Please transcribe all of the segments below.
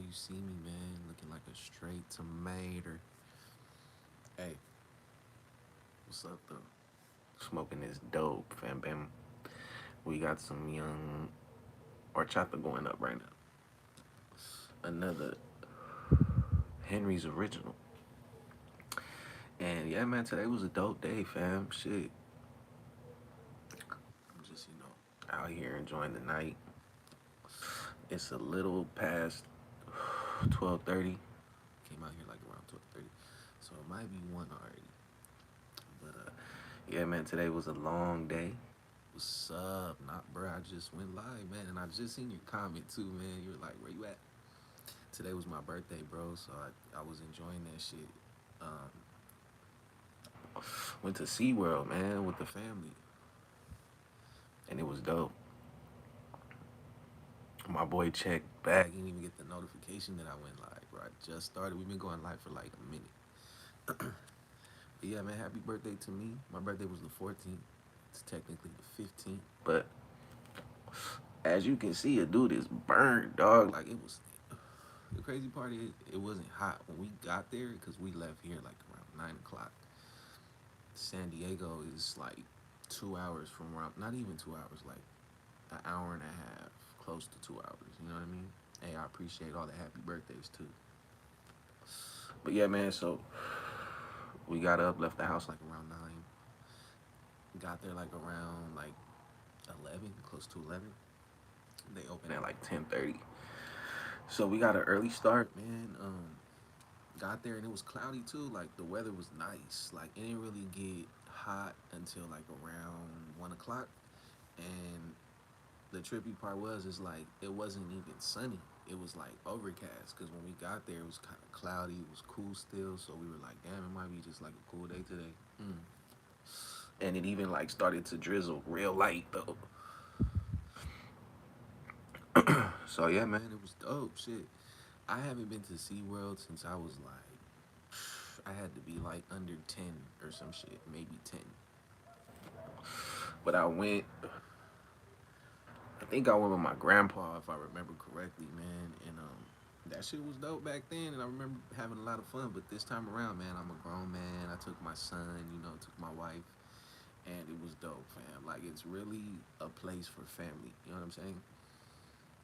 you see me, man, looking like a straight tomato. Hey, what's up, though? Smoking this dope, fam bam. We got some young horchata going up right now. Another Henry's original. And yeah, man, today was a dope day, fam. Shit, I'm just, out here enjoying the night. It's a little past 12:30. came out here like around 12:30, so it might be 1 already. But, Yeah, man, today was a long day. what's up? Not, bro, I just went live, man, and I just seen your comment, too, man. You were like, where you at? Today was my birthday, bro, so I was enjoying that shit um, Went to SeaWorld, man, with the family. and it was dope. My boy checked I back. didn't even get the notification that I went live, bro. I just started. We've been going live for like a minute. But yeah, man, happy birthday to me. My birthday was the 14th. It's technically the 15th. But as you can see, a dude is burned, dog. Like, it was, the crazy part is, it wasn't hot when we got there because we left here like around 9 o'clock. San Diego is like 2 hours from where I'm, not even 2 hours, like an hour and a half, close to 2 hours. You know what I mean? Hey, I appreciate all the happy birthdays too. But yeah, man, so we got up, left the house Like around 9. Got there like around like 11, close to 11. They open at at like 10:30. So we got an early start. man. Got there and it was cloudy too. Like the weather was nice. Like it didn't really get hot until like around 1 o'clock. And the trippy part was is like it wasn't even sunny. It was like overcast because when we got there it was kind of cloudy. It was cool still, so we were like, damn, it might be just like a cool day today. Mm. And it even like started to drizzle real light though. So yeah, man. Man, it was dope. Shit, I haven't been to SeaWorld since I was like, I had to be like under 10 or some shit, maybe 10. But I went. I think I went with my grandpa. If I remember correctly, man. And that shit was dope back then, and I remember having a lot of fun. But this time around, man, I'm a grown man. I took my son, took my wife, and it was dope, fam. Like it's really a place for family. You know what I'm saying?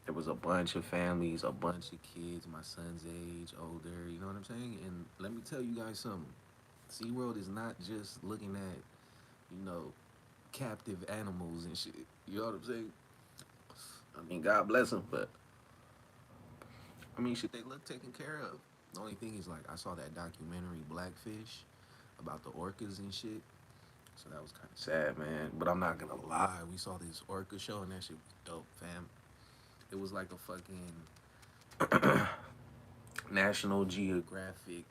There was a bunch of families, a bunch. Bunch of kids, my son's age, older. You know what I'm saying? And let me tell you guys something. SeaWorld is not just looking at, you know, captive animals and shit. You know what I'm saying? I mean, God bless them, but I mean, shit, they look taken care of. The only thing is, like, I saw that documentary Blackfish about the orcas and shit. So that was kind of sad. sad, man. But I'm not gonna lie. Lie, we saw this orca show and that shit was dope, fam. It was like a fucking National Geographic graphic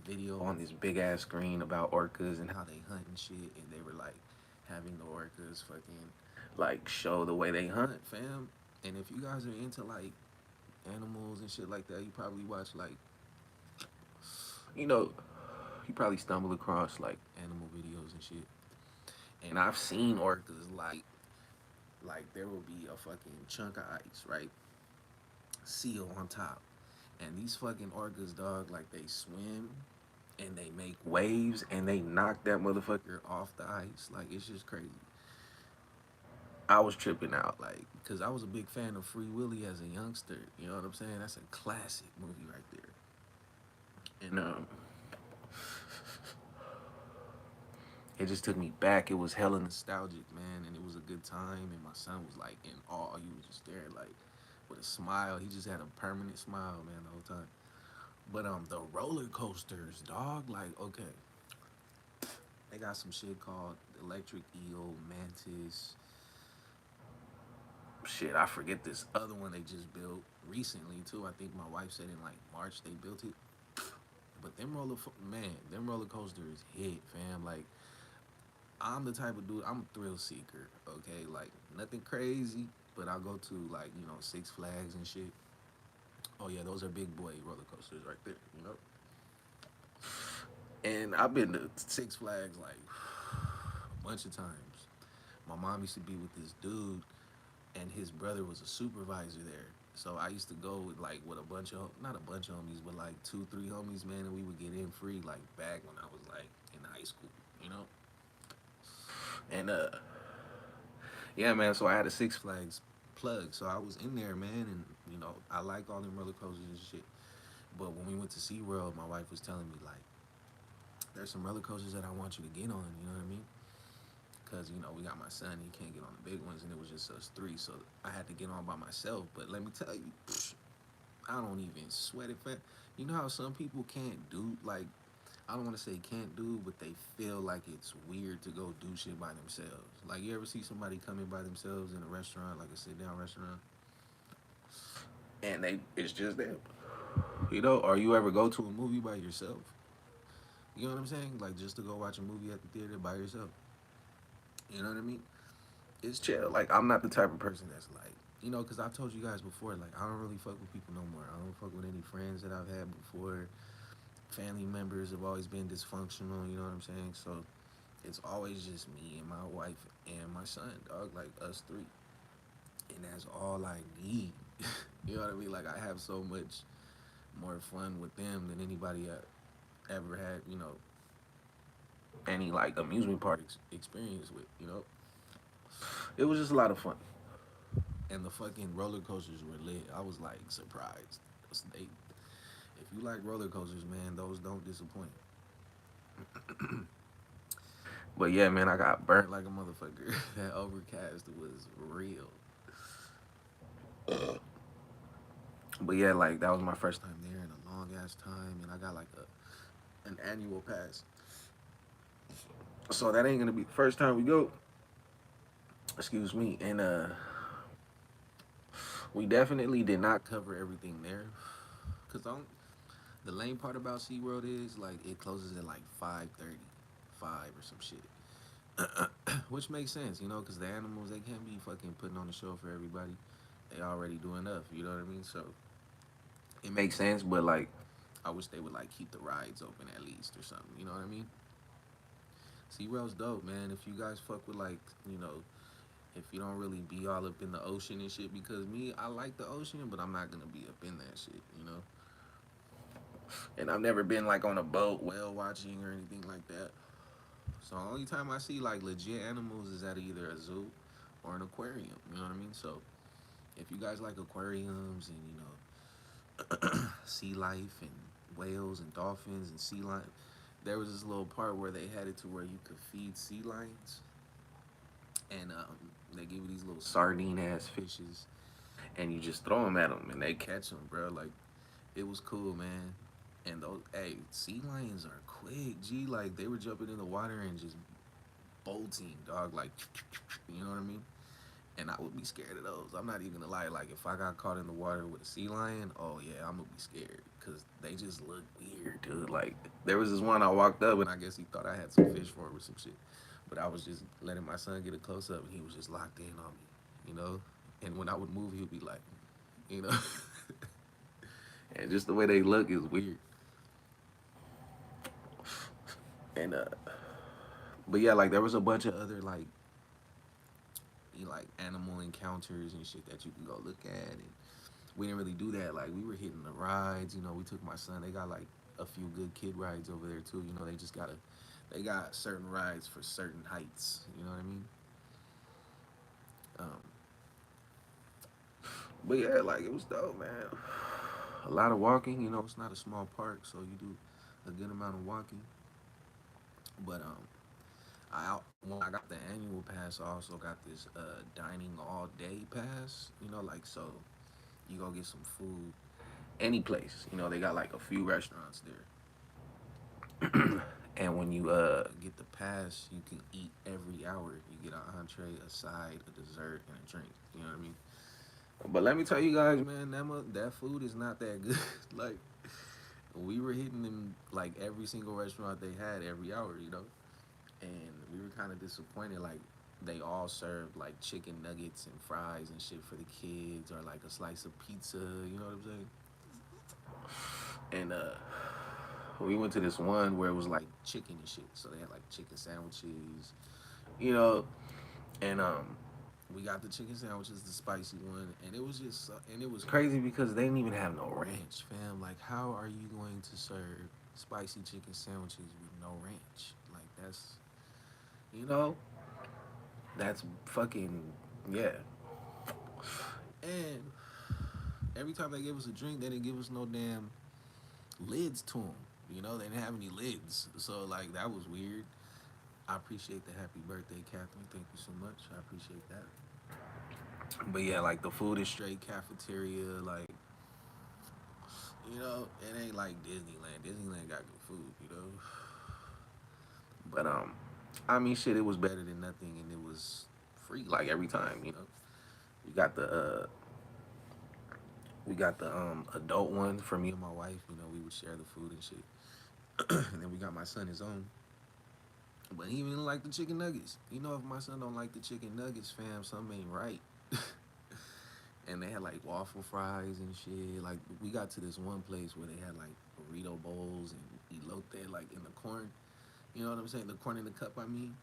video on this big ass screen about orcas and how they hunt and shit, and they were like having the orcas fucking like show the way they hunt. hunt, fam. And if you guys are into like animals and shit like that, you probably watch like You know, you probably stumble across like, animal videos and shit. and And I've seen orcas. orcas like there will be a fucking chunk of ice, right? Seal on top. And these fucking orcas, dog, like they swim and they make Waves and they knock that motherfucker. you're off the ice. Like it's just crazy. I was tripping out. Like, cause I was a big fan of Free Willy as a youngster. You know what I'm saying? That's a classic movie right there. And And it just took me back. It was hella nostalgic, man, and it was a good time. And my son was like in awe. He was just there, like with a smile. He just had a permanent smile, man, the whole time. But the roller coasters, dog. Like, okay, they got some shit called Electric Eel, Mantis. shit. I forget this. Other one they just built recently too. I think my wife said in like March they built it. But them roller coasters hit, fam. Like I'm the type of dude. I'm a thrill seeker. Okay, like nothing crazy, but I'll go to like Six Flags and shit. Oh yeah, those are big boy roller coasters right there. You know, And I've been to Six Flags like a bunch of times. My mom used to be with this dude, and his brother was a supervisor there. So I used to go with like with a bunch of not a bunch of homies, but like two, three homies, man, and we would get in free like back when I was like in high school, you know. And yeah, man. So I had a Six Flags plug, so I was in there, man, and I like all them roller coasters and shit. But when we went to SeaWorld, my wife was telling me like, there's some roller coasters that I want you to get on. You know what I mean? Because we got my son, he can't get on the big ones, and it was just us three, so I had to get on by myself. But let me tell you, I don't even sweat it. You know how some people can't do like I don't want to say can't do, but they feel like it's weird to go do shit by themselves. Like you ever see somebody come in by themselves in a restaurant, like a sit down restaurant, and it's just them. Or you ever go to a movie by yourself? You know what I'm saying? Like just to go watch a movie at the theater by yourself. You know what I mean? It's chill. Like I'm not the type of person that's like, because I've told you guys before, like I don't really fuck with people no more. I don't fuck with any friends that I've had before. Family members have always been dysfunctional. You know what I'm saying? So it's always just me and my wife and my son, dog. Like us three, and that's all I need. You know what I mean? Like I have so much more fun with them than anybody I ever had. Any like amusement park experience with. It was just a lot of fun. And the fucking roller coasters were lit. I was like surprised. They, if you like roller coasters, man, those don't disappoint. But yeah, man, I got burnt like a motherfucker. That overcast was real. But yeah, like that was my first time there in a long ass time, and I got like an annual pass. So that ain't gonna be the first time we go. Excuse me, and we definitely did not cover everything there, cause the lame part about SeaWorld is like it closes at like 5:30, 5 or some shit. Which makes sense, because the animals they can't be fucking putting on the show for everybody. They already do enough, you know what I mean? So it makes sense, but like I wish they would like keep the rides open at least or something, you know what I mean? SeaWorld's dope, man. If you guys fuck with like, if you don't really be all up in the ocean and shit, because me, I like the ocean, but I'm not gonna be up in that shit. And I've never been like on a boat whale watching or anything like that. So the only time I see like legit animals is at either a zoo or an aquarium. You know what I mean? So if you guys like aquariums and sea life and whales and dolphins and sea lion, there was this little part where they had it to where you could feed sea lions, and they give you these little sardine ass fishes, and you just throw them at them and they catch them, bro. Like it was cool, man. And those, hey, sea lions are quick, G. Like they were jumping in the water and just bolting, dog. Like, you know what I mean? And I would be scared of those. I'm not even gonna lie. Like if I got caught in the water with a sea lion, oh yeah, I'm gonna be scared because they just look weird, dude. Like there was this one I walked up and I guess he thought I had some fish for him or some shit, but I was just letting my son get a close up and he was just locked in on me. And when I would move, he would be like, you know, and just the way they look is weird. And but yeah, like there was a bunch of other like animal encounters and shit that you can go look at, and we didn't really do that. Like we were hitting the rides. We took my son. They got like a few good kid rides over there too. They got certain rides for certain heights. You know what I mean? Um, but yeah, like it was dope, man. A lot of walking. It's not a small park, so you do a good amount of walking. But when I got the annual pass, I also got this dining all day pass. Like so you go get some food any place. They got like a few restaurants there. And when you get the pass, you can eat every hour. You get an entree, a side, a dessert, and a drink. You know what I mean? But let me tell you guys, man, that food is not that good. Like we were hitting them like every single restaurant they had every hour. And we were kind of disappointed. Like they all served like chicken nuggets and fries and shit for the kids, or like a slice of pizza. You know what I'm saying? And we went to this one where it was like chicken and shit. So they had like chicken sandwiches, you know, and We got the chicken sandwiches, the spicy one, and it was just and it was Crazy because they didn't even have no ranch. ranch, fam. Like, how are you going to serve spicy chicken sandwiches with no ranch? Like, you know, That's fucking yeah. and every time they gave us a drink, they didn't give us no damn lids to them. You know, they didn't have any lids, so like that was weird. I appreciate the happy birthday, Catherine. Thank you so much. I appreciate that. But yeah, like the food is straight cafeteria. Like, it ain't like Disneyland. Disneyland got good food. But I mean, shit, it was better than nothing, and it was free like every time. We got the adult one for me and my wife. We would share the food and shit, and then we got my son his own. But he even like the chicken nuggets. If my son don't like the chicken nuggets, fam, something ain't right. And they had like waffle fries and shit. Like we got to this one place where they had like burrito bowls and elote like in the corn. You know what I'm saying? The corn in the cup, I mean.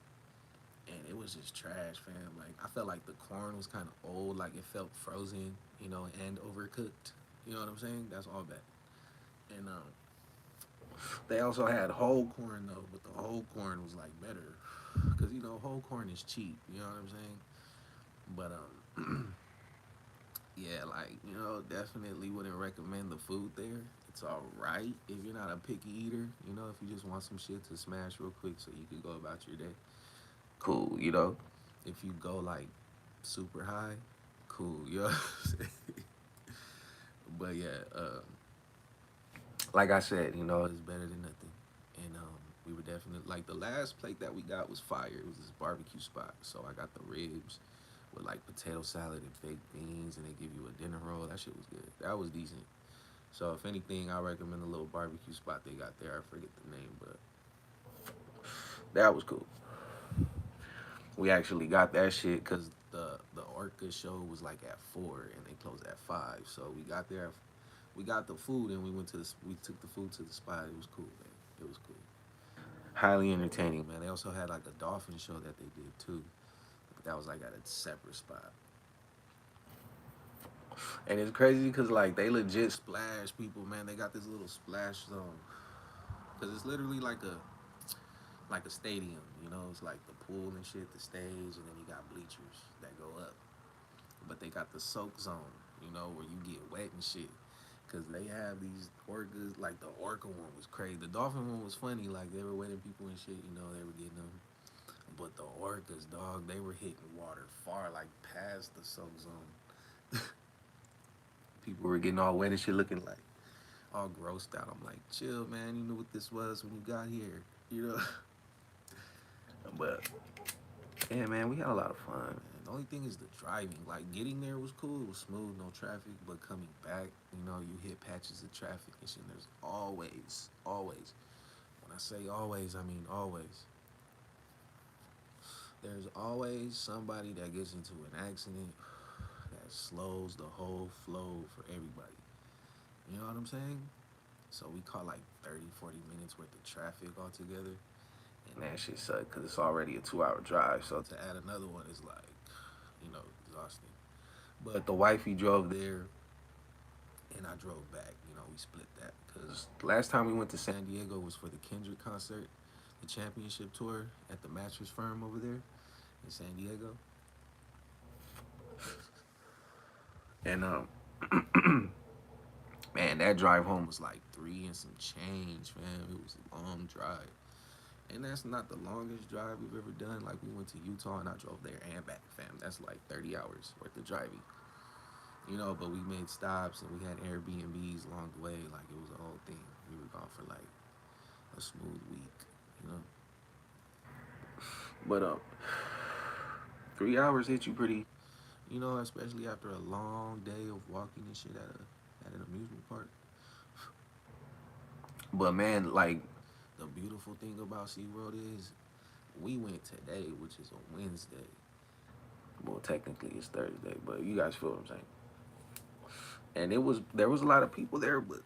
And it was just trash, fam. Like I felt like the corn was kind of old, like it felt frozen, and overcooked. You know what I'm saying? That's all bad. And they also had whole corn though, but the whole corn was like better, cause whole corn is cheap. You know what I'm saying? But yeah, like definitely wouldn't recommend the food there. It's all right if you're not a picky eater. If you just want some shit to smash real quick so you can go about your day. Cool. If you go like super high, cool. You know what I'm saying? But yeah, like I said, it's better than nothing. And we were definitely like the last plate that we got was fire. It was this barbecue spot. So I got the ribs with like potato salad and baked beans, and they give you a dinner roll. That shit was good. That was decent. So if anything, I recommend the little barbecue spot they got there. I forget the name, but that was cool. We actually got that shit because the Orca show was like at 4 and they closed at 5. So we got there. We got the food and we took the food to the spot. It was cool, man. It was cool. Highly entertaining, man. They also had like a dolphin show that they did too, but that was like at a separate spot. And it's crazy because like they legit splash people, man. They got this little splash zone because it's literally like a stadium. It's like the pool and shit, the stage, and then you got bleachers that go up. But they got the soak zone, where you get wet and shit. Cause they have these orcas, like the orca one was crazy. The dolphin one was funny, like they were wetting people and shit. They were getting them. But the orcas, dog, they were hitting water far, like past the soak zone. People were getting all wet and shit, looking like all grossed out. I'm like, chill, man. You knew what this was when you got here, you know. But yeah, man, we had a lot of fun. Man. The only thing is the driving. Like getting there was cool, it was smooth, no traffic. But coming back, you hit patches of traffic and shit. And there's always. When I say always, I mean always. There's always somebody that gets into an accident that slows the whole flow for everybody. You know what I'm saying? So we caught like 30, 40 minutes worth of traffic altogether. And that shit sucked because it's already a 2 hour drive. So to add another one is like, exhausting. But the wifey drove there and I drove back. We split that because last time we went to San Diego was for the Kendrick concert, the championship tour at the Mattress Firm over there in San Diego. And man, that drive home was like 3 and some change, man. It was a long drive. And that's not the longest drive we've ever done. Like we went to Utah and I drove there and back, fam. That's like 30 hours worth of driving. But we made stops and we had Airbnbs along the way. Like it was a whole thing. We were gone for like a smooth week, you know. But 3 hours hit you pretty, especially after a long day of walking and shit at an amusement park. But man, like the beautiful thing about SeaWorld is we went today, which is a Wednesday. Well, technically it's Thursday, but you guys feel what I'm saying. And there was a lot of people there, but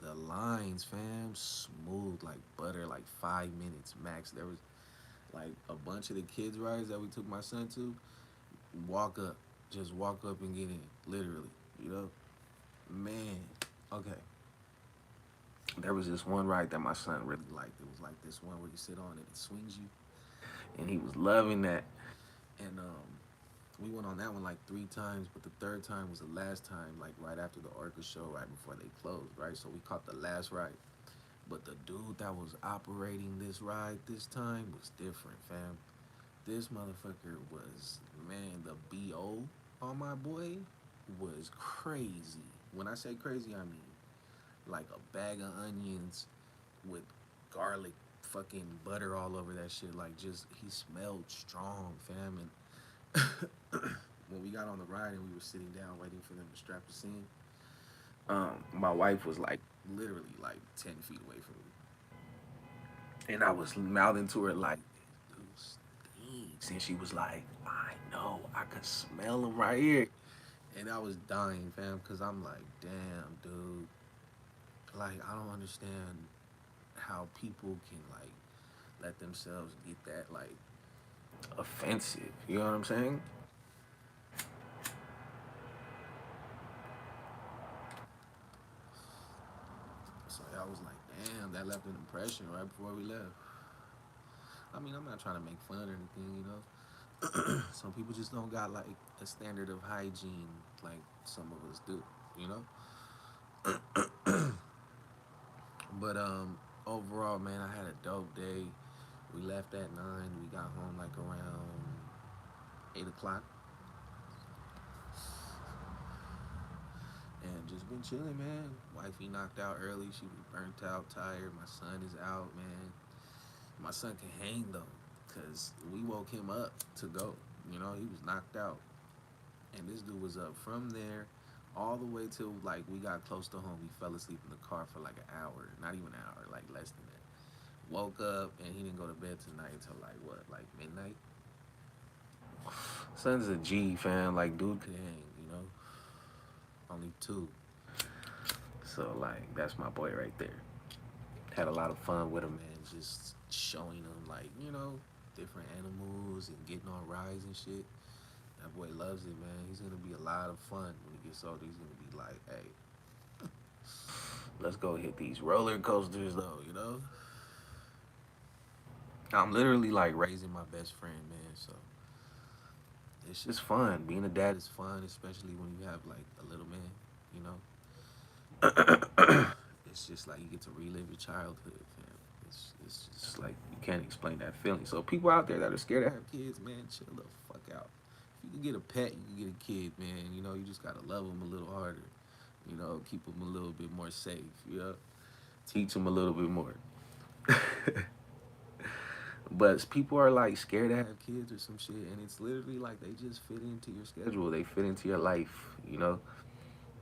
the lines, fam, smooth like butter, like 5 minutes max. There was like a bunch of the kids rides that we took my son to. Walk up, just walk up and get in, literally. You know, man. Okay, there was this one ride that my son really liked. It was like this one where you sit on it, it swings you, and he was loving that. And we went on that one like 3 times, but the third time was the last time, like right after the Orca show, right before they closed, right? So we caught the last ride. But the dude that was operating this ride this time was different, fam. This motherfucker was, man, the BO on my boy was crazy. When I say crazy, I mean like a bag of onions with garlic fucking butter all over that shit. Like, just, he smelled strong, fam. And when we got on the ride and we were sitting down waiting for them to strap us in, my wife was like literally like 10 feet away from me. And I was mouthing to her like, dude stinks. And she was like, I know, I could smell him right here. And I was dying, fam, because I'm like, damn, dude. Like, I don't understand how people can, like, let themselves get that, like, offensive. You know what I'm saying? So I was like, damn, that left an impression right before we left. I mean, I'm not trying to make fun or anything, you know? Some people just don't got, like, a standard of hygiene like some of us do, you know? But overall, man, I had a dope day. We left at 9. We got home like around 8 o'clock, and just been chilling, man. Wifey knocked out early. She was burnt out, tired. My son is out, man. My son can hang though, cause we woke him up to go. You know, he was knocked out, and this dude was up from there all the way till like we got close to home. He fell asleep in the car for like an hour, not even an hour, like less than that. Woke up and he didn't go to bed tonight until like what, like midnight. Son's a G, fam. Like, dude could hang, you know. Only two. So like that's my boy right there. Had a lot of fun with him, man. Just showing him like, you know, different animals and getting on rides and shit. That boy loves it, man. He's gonna be a lot of fun when he gets older. He's gonna be like, hey, let's go hit these roller coasters though, you know? I'm literally like raising my best friend, man. So it's just fun. Being a dad is fun, especially when you have like a little man, you know? It's just like you get to relive your childhood, fam. It's just like you can't explain that feeling. So people out there that are scared to have kids, man, chill the fuck out. If you can get a pet, you can get a kid, man. You know, you just gotta love them a little harder. You know, keep them a little bit more safe. You know, teach them a little bit more. But people are like scared to have kids or some shit, and it's literally like they just fit into your schedule. They fit into your life. You know,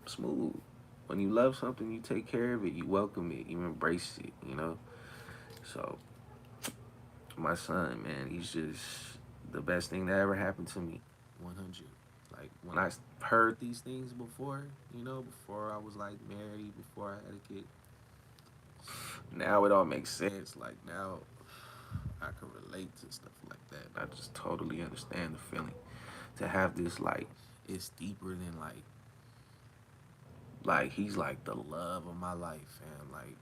smooth. When you love something, you take care of it. You welcome it. You embrace it. You know. So my son, man, he's just the best thing that ever happened to me. 100. Like when I heard these things before, you know, before I was like married, before I had a kid, now it all makes sense. Like now I can relate to stuff like that. I just totally understand the feeling to have this like it's deeper than like he's like the love of my life, and like,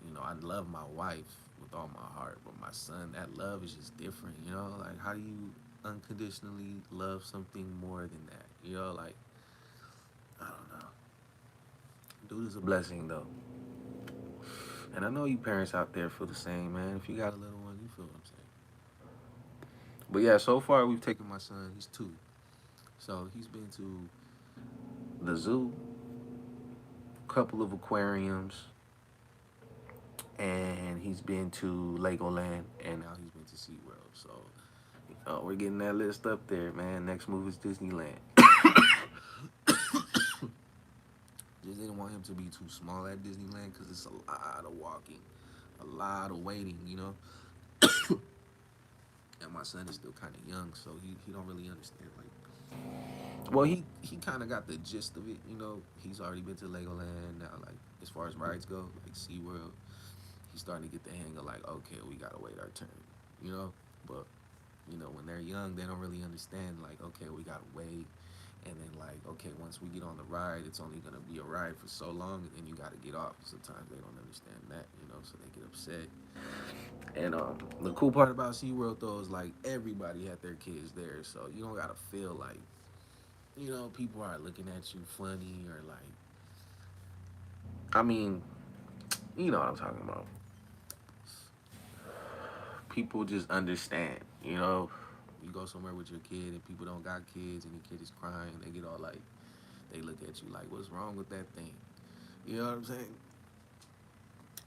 you know, I love my wife with all my heart, but my son, that love is just different, you know? Like, how do you unconditionally love something more than that? You know, like, I don't know. Dude is a blessing, though. And I know you parents out there feel the same, man. If you got a little one, you feel what I'm saying. But yeah, so far we've taken my son, he's 2. So he's been to the zoo, a couple of aquariums, and he's been to Legoland, and now he's been to SeaWorld. So we're getting that list up there, man. Next move is Disneyland. Just didn't want him to be too small at Disneyland because it's a lot of walking, a lot of waiting, you know. And my son is still kind of young, so he don't really understand. Like, well, he kind of got the gist of it, you know. He's already been to Legoland now. Like as far as rides go, like SeaWorld, he's starting to get the hang of like, okay, we gotta wait our turn, you know. But You know, when they're young, they don't really understand, like, okay, we gotta wait. And then, like, okay, once we get on the ride, it's only gonna be a ride for so long, and then you gotta get off. Sometimes they don't understand that, you know, so they get upset. And the cool part about SeaWorld, though, is like everybody had their kids there, so you don't gotta feel like, you know, people are looking at you funny or like, I mean, you know what I'm talking about. People just understand, you know. you go somewhere with your kid and people don't got kids and your kid is crying, they get all like, they look at you like, what's wrong with that thing? You know what I'm saying?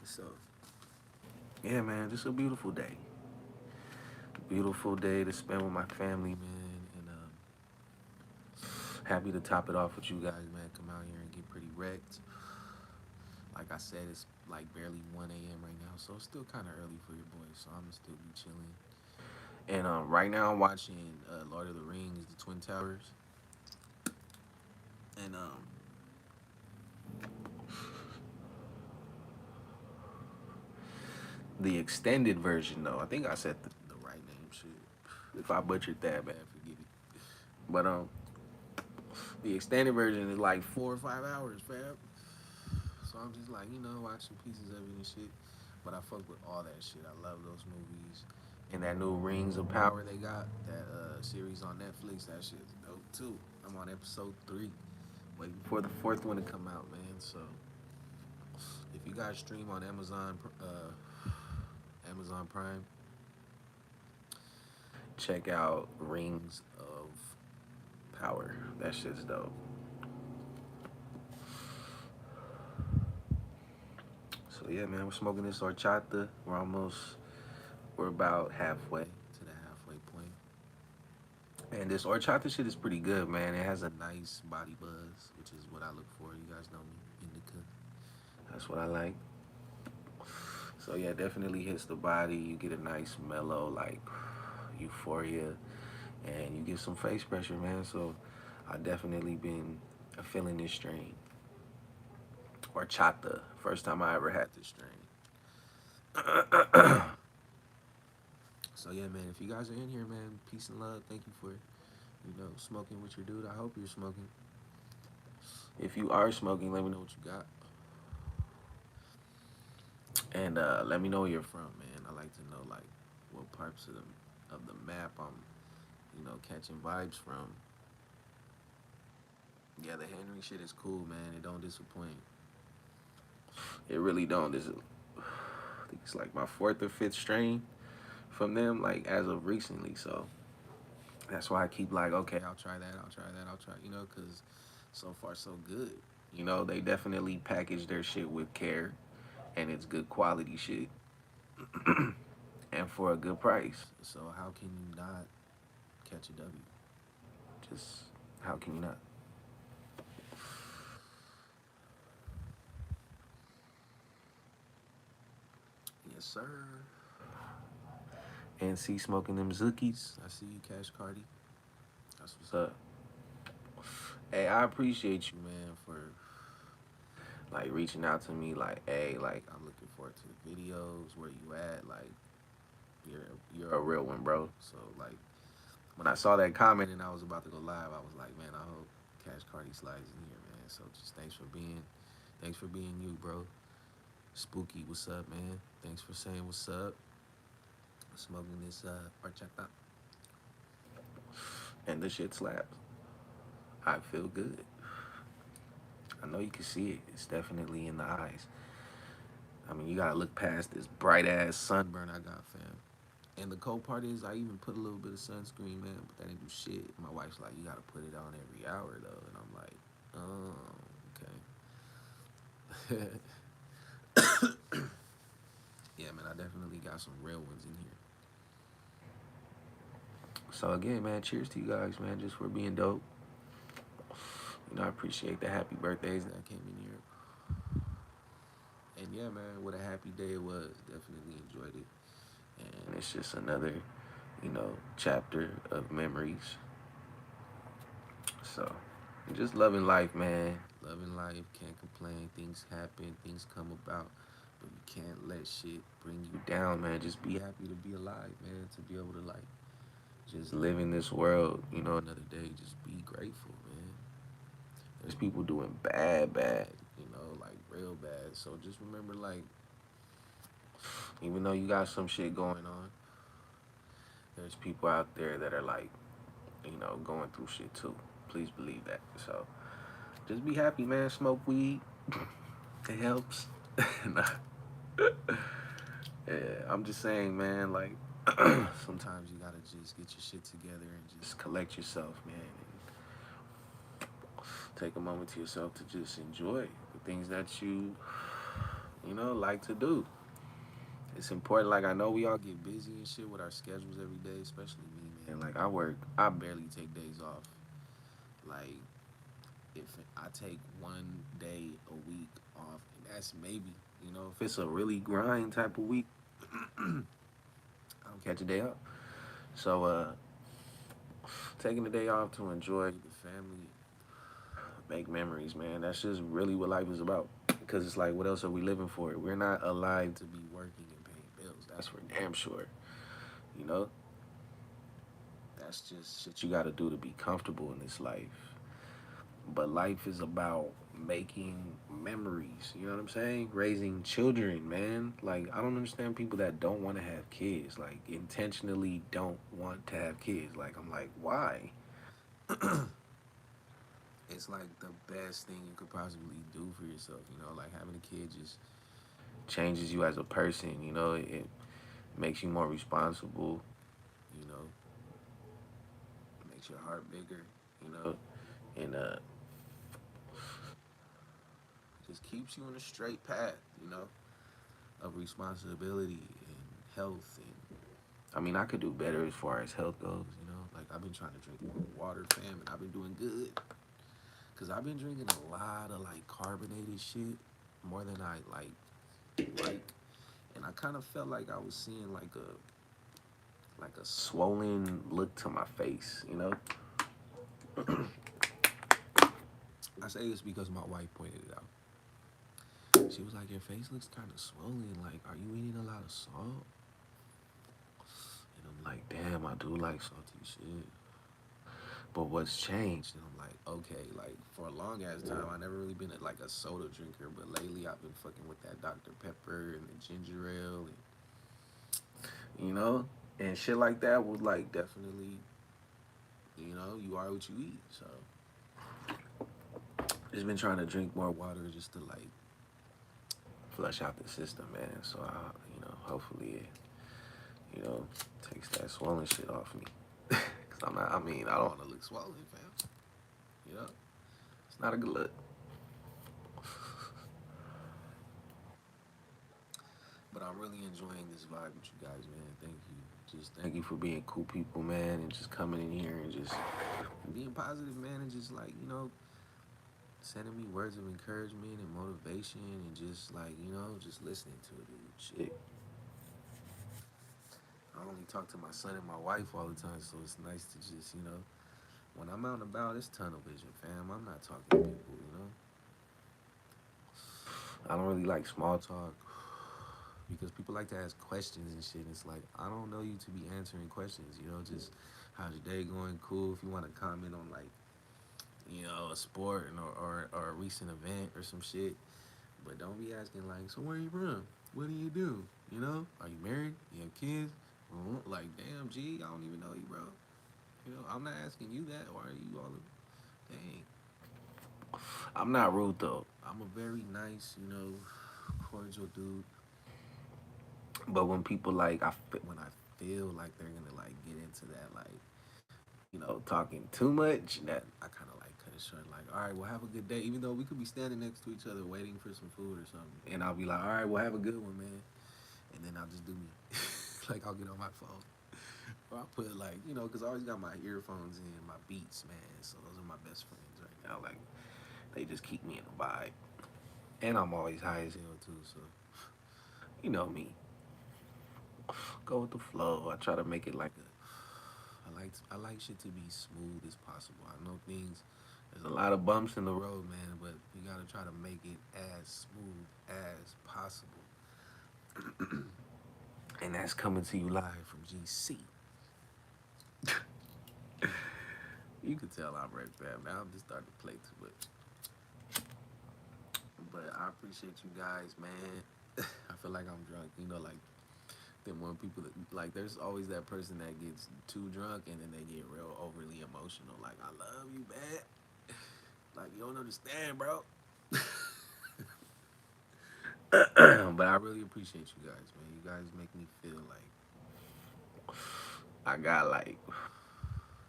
So, Yeah, man, just a beautiful day. Beautiful day to spend with my family, man. And happy to top it off with you guys, man. Come out here and get pretty wrecked. Like I said, it's like barely 1 a.m. right now, so it's still kind of early for your boy. So I'm gonna still be chilling. And right now I'm watching Lord of the Rings: The Twin Towers. And the extended version, though, I think I said the right name, shit. if I butchered that, man. Man, forget it. But the extended version is like 4 or 5 hours, fam. So I'm just like, you know, watching pieces of it and shit. But I fuck with all that shit. I love those movies. And that new Rings of Power they got, that series on Netflix, that shit's dope too. I'm on episode 3, waiting for the fourth one to come out, man. So if you guys stream on Amazon Prime, check out Rings of Power. That shit's dope. So yeah, man, we're smoking this horchata. We're about halfway. to the halfway point. And this horchata shit is pretty good, man. It has a Nice body buzz, which is what I look for. You guys know me, indica. that's what I like. So yeah, definitely hits the body. You get a nice mellow like euphoria, and you get some face pressure, man. So I definitely been feeling this strain. Horchata. First time I ever had this strain. So yeah, man. If you guys are in here, man, peace and love. Thank you for, smoking with your dude. I hope you're smoking. If you are smoking, let me know What you got? and let me know where you're From, man. I like to know like what parts of the map I'm, catching vibes from. Yeah, the Henry shit is cool, man. It don't disappoint. It really don't. This is, I think it's like my fourth or fifth strain from them, like as of recently. So that's why I keep like, okay, I'll try that. I'll try that. I'll try. Cause so far so good. you know, they definitely package their shit with care, and it's good quality shit, and for a good price. So how can you not catch a W? Just how can you not? Yes, sir. And see smoking them Zookies. I see you, Cash Cardi. That's what's What's up. up? Hey, I appreciate you, Man, for like reaching out to me. Like, hey, like I'm looking forward to the videos. Where you at? Like, you're you're a real one, bro. so like When I saw that comment, and I was about to go live, I was like, man, I hope Cash Cardi slides in here, man. So just thanks for being you, bro. Spooky, what's up, man? Thanks for saying what's up. Smoking this horchata. and the shit slaps. I feel good. I know you can see it. It's definitely in the eyes. I mean, you gotta look past this bright ass sunburn Burn I got, fam. And the cold part is, I even put a little bit of sunscreen, man, but that ain't do shit. My wife's like, you gotta put it on every hour, though. And I'm like, oh, okay. Yeah, man, I definitely got some real ones in here. So again, man, cheers to you guys, man, just for being dope. You know, I appreciate the happy birthdays. That came in here. And yeah, man, what a happy day it was. Definitely enjoyed it. And And it's just another, chapter of memories. So, just loving life, man. loving life, can't complain. Things happen, things come about. But you can't let shit bring you Down, man. Just be be happy to be alive, man. To be able to, like, just live in this world, Another day, just be grateful, man. there's people doing bad. Like real bad. So just remember, like, Even though you got some shit going on, there's people out there that are like, going through shit too. Please believe that. So just be happy, man. Smoke weed. It helps. Nah. Yeah, I'm just saying, man, like, sometimes you gotta just get your shit together and just just collect yourself, man, and take a moment to yourself to just enjoy the things that like to do. It's important. Like, I know we all get busy and shit with our schedules every day, especially me, man. Like, I barely take days off. Like, if I take one day a week off, and that's maybe, if it's a really grind type of week, I don't catch a day off. So, taking the day off to enjoy the family, make memories, man. That's just really what life is about. Because it's like, what else are we living for? We're not alive to be working and paying bills. that's for damn sure. You know, that's just shit you got to do to be comfortable in this life. But life is about making memories. You know what I'm saying? Raising children, man. Like, I don't understand people that don't want to have kids. Like, intentionally don't want to have kids. Like, I'm like, why? It's like the best thing you could possibly do for yourself. Like having a kid just Changes you as a person. It makes you more responsible. you know makes your heart bigger. You know, and Just keeps you on a straight path. Of responsibility and health and I mean, I could do better as far as health goes. like I've been trying to drink more water, fam, and I've been doing good. Cause I've been drinking a lot of like carbonated shit more than I like, and I kind of felt like I was seeing like a Swollen look to my face. I say this because my wife pointed it out. She was like, "Your face looks kind of swollen. Like, are you eating a lot of salt?" And I'm like, Damn, I do like salt. "Salty shit." But what's changed? And I'm like, "Okay." Like for a long ass time, I never really been like a soda drinker, but lately I've been fucking with that Dr Pepper and the ginger ale, and You know, and shit like that was like definitely, you are what you eat. So just been trying to drink more water water just to like, flush out the system, man. So hopefully it, takes that swollen shit off me. Cause I'm not. I mean, I I don't don't. want to look swollen, fam. You know. It's not a good look. But I'm really enjoying this vibe with you guys, man. Thank you. Just Thank you for being cool people, man, and just coming in here and just being positive, man, and just like sending me words of encouragement and motivation, and just like just listening to it, dude. Shit. I only talk to my son and my wife all the time, so it's nice to just when I'm out and about, it's tunnel vision, fam. I'm not talking to people. I don't really like small talk. Talk because people like to ask questions and shit. It's like I don't know you to be answering questions. Just how's your day going? Cool. If you want to comment on like a sport or a recent event or some shit, but don't be asking like, so where you from? What do you do? Are you married? You have kids? Like, damn, G, I don't even know you, bro. I'm not asking you that. Why are you all? Dang, I'm not rude though, I'm a very nice, cordial dude. but when people like When I feel like they're gonna like get into that, like, talking too much, that I kind of like cut it short. Like, all right, well, have a good day. Even though we could be standing next to each other waiting for some food or something, and I'll be like, all right, well, have a good one, man. And then I'll just do me. Like, I'll get on my phone. Or I'll put like, because I always got my earphones in, my beats, man. So those are my best friends right now. Like, they just keep me in the vibe. And I'm always high as hell hell too. So you know me. Go with the flow. I try to make it like I like shit to be smooth as possible. I know things. there's a lot of bumps in the road, Road, man, but you gotta try to make it as smooth as possible. and that's coming to you live Live from GC. You can tell I'm ready, fam. Now I'm just starting to play too much. But I appreciate you guys, man. I feel like I'm drunk. You know, like then when people like, there's always that person that gets too drunk and then they get real overly emotional. Like, I love you, man. Like, you don't understand, bro. But I really appreciate you guys, man. You guys make me feel like I got like,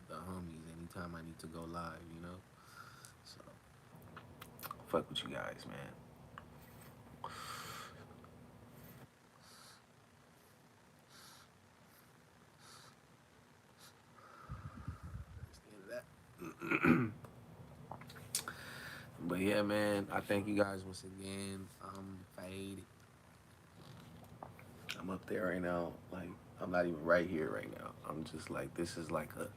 the homies anytime I need to go live, you know? So, fuck with you guys, man. that's the end of that. But yeah, man, I thank you guys once again. Fade. I'm up there right now. Like, I'm not even right here right now. I'm just like, this is like a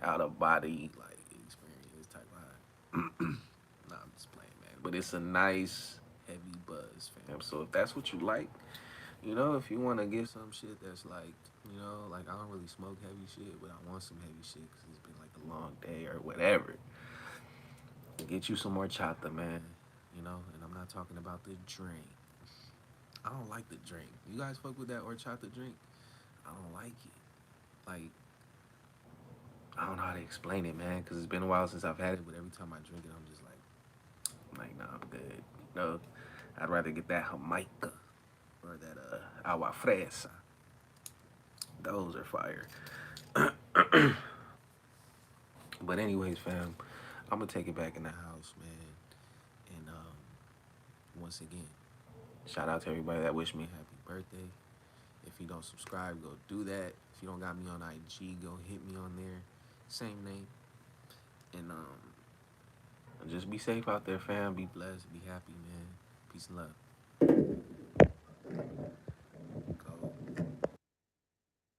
out of body, like, Like, experience type vibe. Nah, I'm just playing, man. but it's a nice Heavy buzz, fam. so if that's what you like, you know, if you want to get Some shit that's like, you know, like I don't really smoke heavy shit, but I want some heavy shit because it's been like a long day or whatever, get you some more chata, man. you know, and I'm not talking about the drink. I don't like the drink. You guys fuck with that horchata drink? I don't like it. Like, I don't know how to explain it, man, because it's been a while since I've had it. but every time I drink it, I'm just Like, nah, I'm good. No, I'd rather get that Jamaica or that agua fresa. Those are fire. But anyways, fam, I'm gonna take it back in the house, man. And once again, shout out to everybody that wished me. happy birthday. If you don't subscribe, go do that. If you don't got me on IG, go hit me on there. Same name. And Just be safe out there, fam. Be blessed, be happy, man. Peace and love.